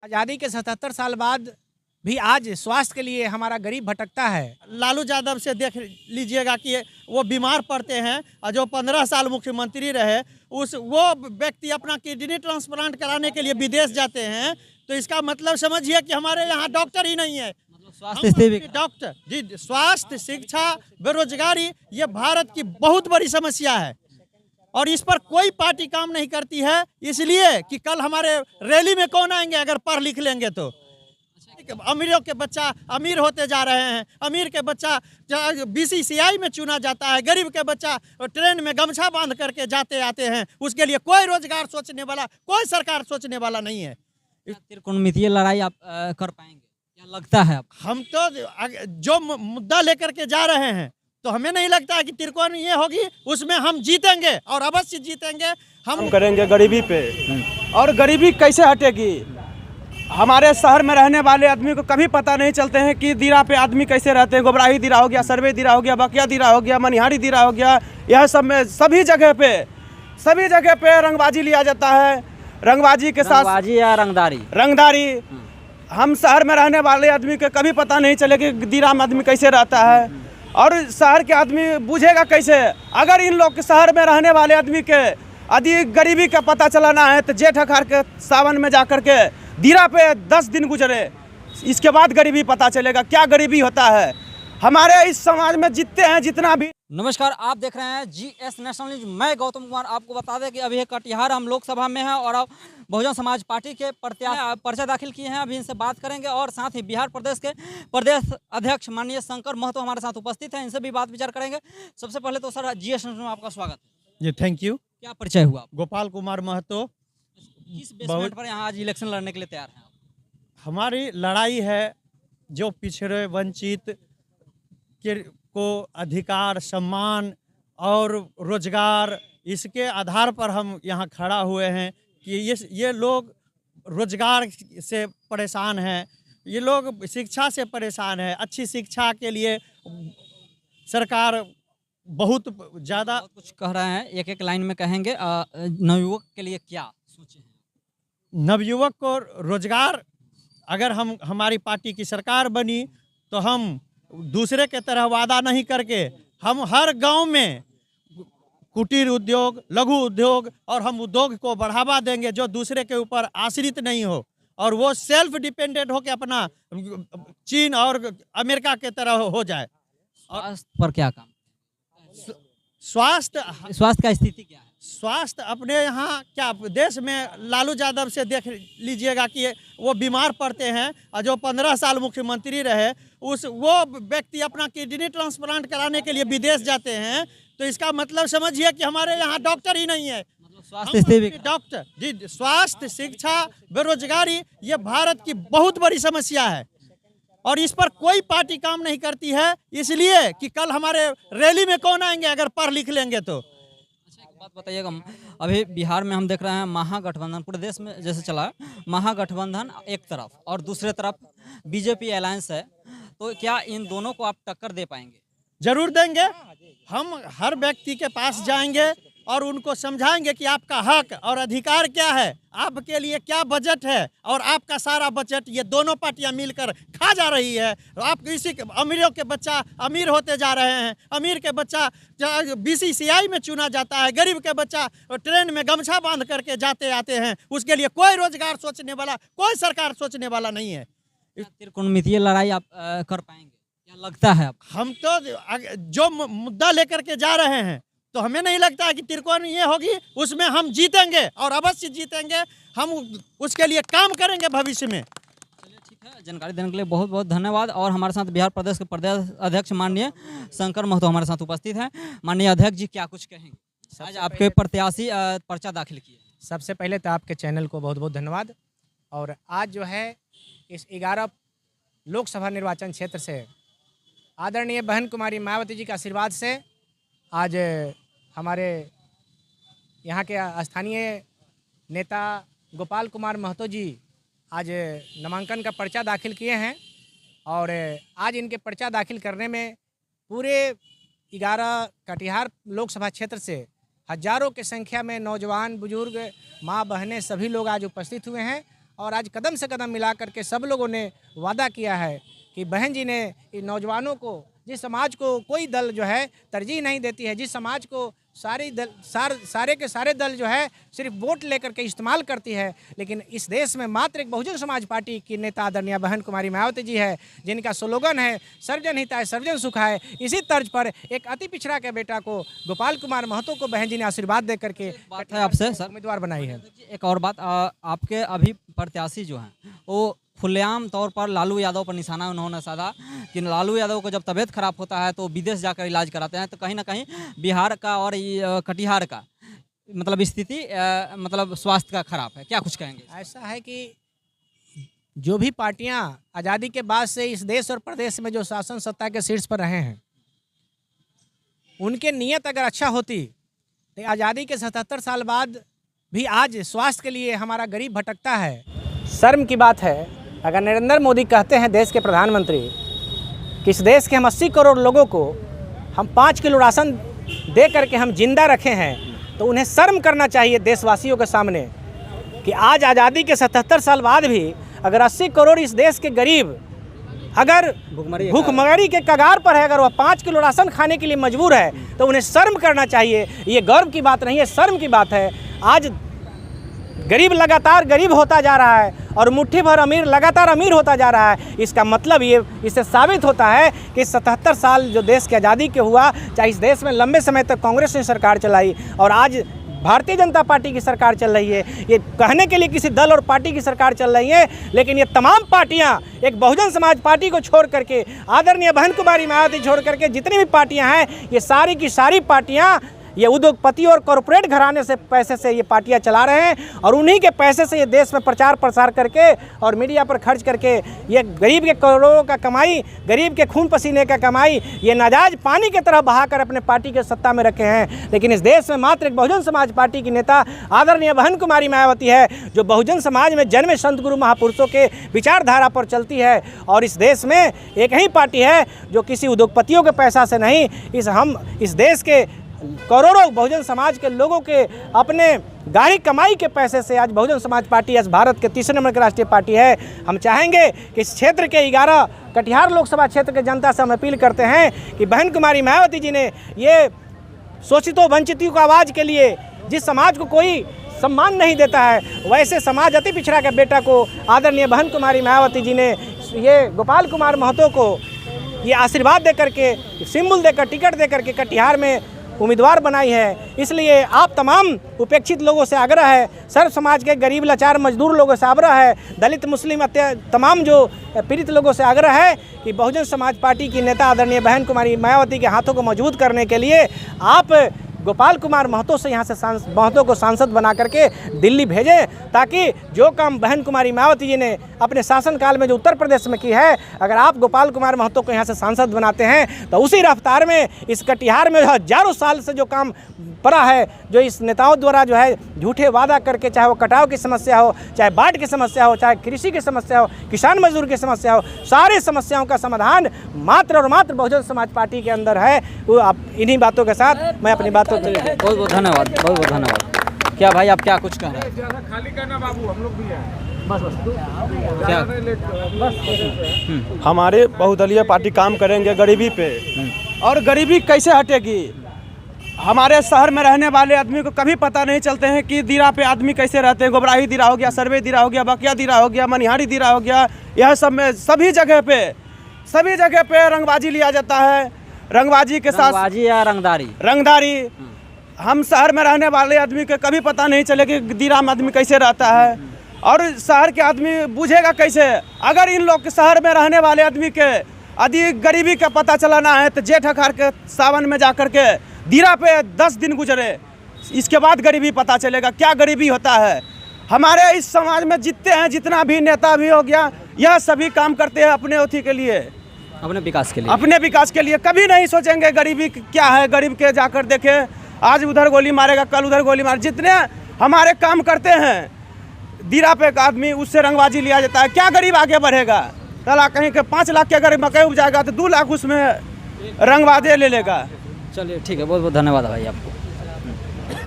आज़ादी के 77 साल बाद भी आज स्वास्थ्य के लिए हमारा गरीब भटकता है। लालू यादव से देख लीजिएगा कि वो बीमार पड़ते हैं और जो 15 साल मुख्यमंत्री रहे वो व्यक्ति अपना किडनी ट्रांसप्लांट कराने के लिए विदेश जाते हैं। तो इसका मतलब समझिए कि हमारे यहाँ डॉक्टर ही नहीं है। स्वास्थ्य स्थिति डॉक्टर जी, स्वास्थ्य, शिक्षा, बेरोजगारी ये भारत की बहुत बड़ी समस्या है और इस पर कोई पार्टी काम नहीं करती है। इसलिए कि कल हमारे रैली में कौन आएंगे अगर पढ़ लिख लेंगे तो। अमीरों के बच्चा अमीर होते जा रहे हैं, अमीर के बच्चा बीसीसीआई में चुना जाता है, गरीब के बच्चा ट्रेन में गमछा बांध करके जाते आते हैं। उसके लिए कोई रोजगार सोचने वाला, कोई सरकार सोचने वाला नहीं है। त्रिकोणमितीय लड़ाई आप कर पाएंगे क्या लगता है? हम तो जो मुद्दा लेकर के जा रहे हैं तो हमें नहीं लगता है कि त्रिकोण ये होगी, उसमें हम जीतेंगे और अवश्य जीतेंगे। हम करेंगे गरीबी पे। और गरीबी कैसे हटेगी? हमारे शहर में रहने वाले आदमी को कभी पता नहीं चलते हैं कि दिरा पे आदमी कैसे रहते हैं। गोबराही दिरा हो गया, सर्वे दिरा हो गया, बकिया दिरा हो गया, मनिहारी दिरा हो गया, यह सब में सभी जगह पे रंगबाजी लिया जाता है। रंगबाजी के साथ रंगबाजी या रंगदारी हम शहर में रहने वाले आदमी को कभी पता नहीं चले कि दिरा में आदमी कैसे रहता है और शहर के आदमी बुझेगा कैसे। अगर इन लोग शहर में रहने वाले आदमी के यदि गरीबी का पता चलाना है तो जेठ अखाड़ के सावन में जाकर के दिरा पे 10 दिन गुजरे, इसके बाद गरीबी पता चलेगा क्या गरीबी होता है। हमारे इस समाज में जितते हैं जितना भी। नमस्कार, आप देख रहे हैं GS नेशनल न्यूज। मैं गौतम कुमार आपको बता दें कि अभी कटिहार हम लोकसभा में हैं और अब बहुजन समाज पार्टी के प्रत्याशी पर्चा दाखिल किए हैं। अभी इनसे बात करेंगे और साथ ही बिहार प्रदेश के प्रदेश अध्यक्ष माननीय शंकर महतो हमारे साथ उपस्थित हैं, इनसे भी बात विचार करेंगे। सबसे पहले तो सर GS नेशनल में आपका स्वागत है जी। Thank you. क्या परिचय हुआ? गोपाल कुमार महतो। किस बेसमेंट पर यहाँ आज इलेक्शन लड़ने के लिए तैयार हैं? हमारी लड़ाई है जो पिछड़े वंचित को अधिकार, सम्मान और रोजगार, इसके आधार पर हम यहाँ खड़ा हुए हैं कि ये लोग रोजगार से परेशान हैं, ये लोग शिक्षा से परेशान है। अच्छी शिक्षा के लिए सरकार बहुत ज़्यादा कुछ कह रहे हैं, एक एक लाइन में कहेंगे। नवयुवक के लिए क्या सोचे हैं? नवयुवक को रोजगार, अगर हमारी पार्टी की सरकार बनी तो हम दूसरे के तरह वादा नहीं करके हम हर गांव में कुटीर उद्योग, लघु उद्योग और हम उद्योग को बढ़ावा देंगे जो दूसरे के ऊपर आश्रित नहीं हो और वो सेल्फ डिपेंडेंट हो के अपना चीन और अमेरिका के तरह हो जाए। स्वास्थ्य पर क्या काम? स्वास्थ्य का स्थिति क्या है? स्वास्थ्य अपने यहाँ क्या देश में लालू यादव से देख लीजिएगा कि वो बीमार पड़ते हैं और जो 15 साल मुख्यमंत्री रहे वो व्यक्ति अपना किडनी ट्रांसप्लांट कराने के लिए विदेश जाते हैं। तो इसका मतलब समझिए कि हमारे यहाँ डॉक्टर ही नहीं है। स्वास्थ्य स्थिति डॉक्टर जी, स्वास्थ्य, शिक्षा, बेरोजगारी ये भारत की बहुत बड़ी समस्या है और इस पर कोई पार्टी काम नहीं करती है। इसलिए कि कल हमारे रैली में कौन आएंगे अगर पढ़ लिख लेंगे तो। बात बताइएगा, अभी बिहार में हम देख रहे हैं महागठबंधन पूरे देश में जैसे चला है, महागठबंधन एक तरफ और दूसरे तरफ बीजेपी अलायंस है, तो क्या इन दोनों को आप टक्कर दे पाएंगे? जरूर देंगे। हम हर व्यक्ति के पास जाएंगे और उनको समझाएंगे कि आपका हक और अधिकार क्या है, आपके लिए क्या बजट है और आपका सारा बजट ये दोनों पार्टियां मिलकर खा जा रही है। आप इसी अमीरों के बच्चा अमीर होते जा रहे हैं, अमीर के बच्चा बीसीसीआई में चुना जाता है, गरीब के बच्चा ट्रेन में गमछा बांध करके जाते आते हैं। उसके लिए कोई रोजगार सोचने वाला, कोई सरकार सोचने वाला नहीं है। त्रिकोणमितीय लड़ाई आप कर पाएंगे क्या लगता है? हम तो जो मुद्दा लेकर के जा रहे हैं तो हमें नहीं लगता है कि त्रिकोण ये होगी, उसमें हम जीतेंगे और अवश्य जीतेंगे। हम उसके लिए काम करेंगे भविष्य में। चलिए ठीक है, जानकारी देने के लिए बहुत बहुत धन्यवाद। और हमारे साथ बिहार प्रदेश के प्रदेश अध्यक्ष माननीय शंकर महतो हमारे साथ उपस्थित हैं। माननीय अध्यक्ष जी, क्या कुछ कहेंगे? आज आपके प्रत्याशी पर्चा दाखिल किए। सबसे पहले तो आपके चैनल को बहुत बहुत धन्यवाद। और आज जो है इस 11 लोकसभा निर्वाचन क्षेत्र से आदरणीय बहन कुमारी मायावती जी के आशीर्वाद से आज हमारे यहाँ के स्थानीय नेता गोपाल कुमार महतो जी आज नामांकन का पर्चा दाखिल किए हैं। और आज इनके पर्चा दाखिल करने में पूरे 11 कटिहार लोकसभा क्षेत्र से हजारों की संख्या में नौजवान, बुजुर्ग, माँ, बहनें सभी लोग आज उपस्थित हुए हैं और आज कदम से कदम मिला करके सब लोगों ने वादा किया है कि बहन जी ने इन नौजवानों को, जिस समाज को कोई दल जो है तरजीह नहीं देती है, जिस समाज को सारे के सारे दल जो है सिर्फ वोट लेकर के इस्तेमाल करती है, लेकिन इस देश में मात्र एक बहुजन समाज पार्टी की नेता आदरणीय बहन कुमारी मायावती जी है, जिनका स्लोगन है सर्वजन हिताय सर्वजन सुखाय। इसी तर्ज पर एक अति पिछड़ा के बेटा को, गोपाल कुमार महतो को बहन जी ने आशीर्वाद दे करके बात है आपसे सर उम्मीदवार बनाई है। एक और बात, आपके अभी प्रत्याशी जो हैं वो खुलेआम तौर पर लालू यादव पर निशाना उन्होंने साधा कि लालू यादव को जब तबीयत खराब होता है तो विदेश जाकर इलाज कराते हैं, तो कहीं ना कहीं बिहार का और कटिहार का मतलब स्थिति मतलब स्वास्थ्य का खराब है, क्या कुछ कहेंगे? ऐसा है कि जो भी पार्टियां आज़ादी के बाद से इस देश और प्रदेश में जो शासन सत्ता के शीर्ष पर रहे हैं, उनके नियत अगर अच्छा होती तो आज़ादी के 77 साल बाद भी आज स्वास्थ्य के लिए हमारा गरीब भटकता है। शर्म की बात है अगर नरेंद्र मोदी कहते हैं, देश के प्रधानमंत्री, कि इस देश के हम 80 करोड़ लोगों को हम 5 किलो राशन दे करके हम जिंदा रखे हैं, तो उन्हें शर्म करना चाहिए देशवासियों के सामने कि आज आज़ादी के 77 साल बाद भी अगर 80 करोड़ इस देश के गरीब अगर भूखमरी के कगार पर है, अगर वह 5 किलो राशन खाने के लिए मजबूर है, तो उन्हें शर्म करना चाहिए। ये गर्व की बात नहीं है, शर्म की बात है। आज गरीब लगातार गरीब होता जा रहा है और मुट्ठी भर अमीर लगातार अमीर होता जा रहा है। इसका मतलब ये इससे साबित होता है कि 77 साल जो देश की आज़ादी के हुआ, चाहे इस देश में लंबे समय तक कांग्रेस ने सरकार चलाई और आज भारतीय जनता पार्टी की सरकार चल रही है, ये कहने के लिए किसी दल और पार्टी की सरकार चल रही है, लेकिन ये तमाम पार्टियां एक बहुजन समाज पार्टी को छोड़ करके, आदरणीय बहन कुमारी मायावती छोड़ करके जितनी भी पार्टियां हैं, ये सारी की सारी पार्टियां ये उद्योगपति और कॉरपोरेट घराने से पैसे से ये पार्टियां चला रहे हैं और उन्हीं के पैसे से ये देश में प्रचार प्रसार करके और मीडिया पर खर्च करके ये गरीब के करोड़ों का कमाई, गरीब के खून पसीने का कमाई ये नाजायज पानी की तरह बहाकर अपने पार्टी के सत्ता में रखे हैं। लेकिन इस देश में मात्र एक बहुजन समाज पार्टी की नेता आदरणीय बहन कुमारी मायावती है, जो बहुजन समाज में जन्मे संत गुरु महापुरुषों के विचारधारा पर चलती है। और इस देश में एक ही पार्टी है जो किसी उद्योगपतियों के पैसा से नहीं, इस देश के करोड़ों बहुजन समाज के लोगों के अपने गाढ़ी कमाई के पैसे से आज बहुजन समाज पार्टी आज भारत के 3 नंबर की राष्ट्रीय पार्टी है। हम चाहेंगे कि इस क्षेत्र के 11 कटिहार लोकसभा क्षेत्र के जनता से हम अपील करते हैं कि बहन कुमारी मायावती जी ने ये शोषितों वंचितों की आवाज़ के लिए, जिस समाज को कोई सम्मान नहीं देता है, वैसे समाज अति पिछड़ा के बेटा को आदरणीय बहन कुमारी मायावती जी ने ये गोपाल कुमार महतो को ये आशीर्वाद दे करके, सिंबल देकर, टिकट दे करके कटिहार में उम्मीदवार बनाई है। इसलिए आप तमाम उपेक्षित लोगों से आग्रह है, सर्व समाज के गरीब लाचार मजदूर लोगों से आग्रह है, दलित मुस्लिम तमाम जो पीड़ित लोगों से आग्रह है कि बहुजन समाज पार्टी की नेता आदरणीय बहन कुमारी मायावती के हाथों को मजबूत करने के लिए आप गोपाल कुमार महतो से यहाँ से महतो को सांसद बना करके दिल्ली भेजें, ताकि जो काम बहन कुमारी मायावती जी ने अपने शासनकाल में जो उत्तर प्रदेश में की है, अगर आप गोपाल कुमार महतो को यहाँ से सांसद बनाते हैं तो उसी रफ्तार में इस कटिहार में हजारों साल से जो काम पड़ा है, जो इस नेताओं द्वारा जो है झूठे वादा करके, चाहे वो कटाव की समस्या हो, चाहे बाढ़ की समस्या हो, चाहे कृषि की समस्या हो, किसान मजदूर की समस्या हो, सारी समस्याओं का समाधान मात्र और मात्र बहुजन समाज पार्टी के अंदर है। वो आप इन्हीं बातों के साथ मैं अपनी बातों बहुत बहुत धन्यवाद, बहुत बहुत धन्यवाद। क्या भाई आप क्या कुछ कह रहे हैं? खाली करना बाबू, हम लोग भी हैं। बस क्या हमारे बहुदलीय पार्टी काम करेंगे गरीबी पे, और गरीबी कैसे हटेगी? हमारे शहर में रहने वाले आदमी को कभी पता नहीं चलते हैं कि दीरा पे आदमी कैसे रहते हैं। गोबराही दीरा हो गया, सर्वे दीरा हो गया, बकिया दीरा हो गया, मनिहारी दीरा हो गया, यह सब में सभी जगह पे रंगबाजी लिया जाता है। रंगबाजी के साथ रंगबाजी या रंगदारी हम शहर में रहने वाले आदमी को कभी पता नहीं चले कि दीरा में आदमी कैसे रहता है, और शहर के आदमी बूझेगा कैसे? अगर इन लोग के शहर में रहने वाले आदमी के यदि गरीबी का पता चलाना है तो जेठ अखाड़ के सावन में जा कर के दीरा पे 10 दिन गुजरे, इसके बाद गरीबी पता चलेगा क्या गरीबी होता है। हमारे इस समाज में जितने हैं, जितना भी नेता भी हो गया, यह सभी काम करते हैं अपने अथी के लिए, अपने विकास के लिए। कभी नहीं सोचेंगे गरीबी क्या है। गरीब के जाकर देखे, आज उधर गोली मारेगा, कल उधर गोली मारे। जितने हमारे काम करते हैं दीरा पे का आदमी, उससे रंगबाजी लिया जाता है। क्या गरीब आगे बढ़ेगा? चला कहीं के 5 लाख के अगर मकई उपजाएगा तो 2 लाख उसमें रंगबाजी ले लेगा। चलिए ठीक है, बहुत बहुत धन्यवाद भाई आपको।